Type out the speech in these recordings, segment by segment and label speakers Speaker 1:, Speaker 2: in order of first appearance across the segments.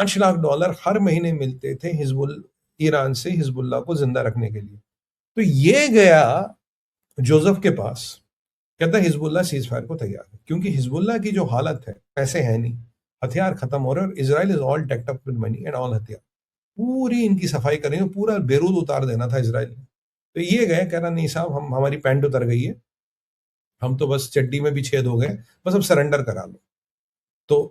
Speaker 1: $5 लाख हर महीने मिलते थे ईरान से हिजबुल्लाह को जिंदा रखने के लिए। तो ये गया जोसेफ के पास, कहता है हिजबुल्लाह सीज फायर को तैयार है, क्योंकि हिजबुल्लाह की जो हालत है, पैसे है नहीं, हथियार खत्म हो रहे हैं, और Israel is all tacked up with money and all हथियार, पूरी इनकी सफाई करेंगे, पूरा बेरूद उतार देना था इजराइल ने। तो ये गए, कह रहा नहीं साहब, हमारी पैंट उतर गई है, हम तो बस चड्डी में भी छेद हो गए, बस अब सरेंडर करा लो। तो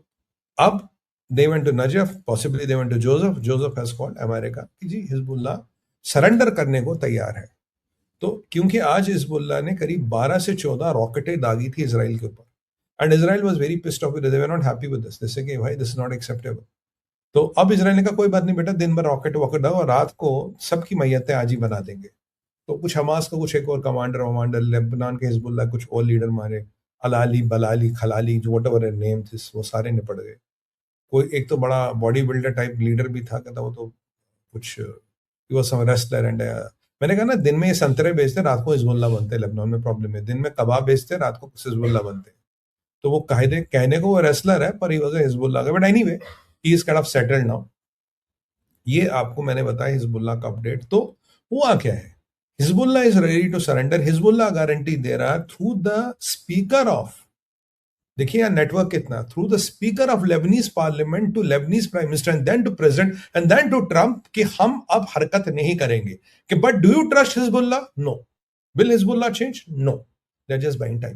Speaker 1: अब they went to Najaf, possibly they went to Joseph. Joseph has called America कि जी हिजबुल्लाह सरेंडर करने को तैयार है। तो क्योंकि आज हिजबुल्लाह ने करीब 12 से 14 रॉकेटें दागी थी इजराइल के ऊपर, and Israel was very pissed off, they were not happy with this, जैसे कि भाई दिस इज नॉट एक्सेप्टेबल। तो अब इजराइल ने कहा कोई बात नहीं बेटा, दिन भर रॉकेट वॉकेट दाओ और रात को सबकी मैयतें आज ही बना देंगे। तो कुछ हमास का कुछ एक और कमांडर, लेबनान के हिजबुल्लाह कुछ और लीडर मारे, अलाली, बलाली, खलाली, जो व्हाटएवर नेम थे, वो सारे निपट गए। कोई एक तो बड़ा बॉडी बिल्डर टाइप लीडर भी था, कहता वो तो कुछ ही वाज सम रेसलर, एंड मैंने कहा ना, दिन में ये संतरे बेचते, रात को हिजबुल्लाह बनते हैं। लेबनान में प्रॉब्लम है, दिन में कबाब बेचते, रात को हिजबुल्लाह बनते हैं। तो वो कहने को वो रेसलर है, पर ही वाज हिजबुल्लाह का। But anyway, he is kind of settled now. ये आपको मैंने बताया हिजबुल्लाह का अपडेट। तो हुआ क्या है, Hezbollah is ready to surrender. Hezbollah guarantee दे रहा है थ्रू द स्पीकर ऑफ, देखिए यार नेटवर्क कितना, through the speaker of Lebanese parliament to Lebanese prime minister and then to president and then to Trump, कि हम अब हरकत नहीं करेंगे। कि but do you trust Hezbollah? No. Will Hezbollah change? No. They are just buying time.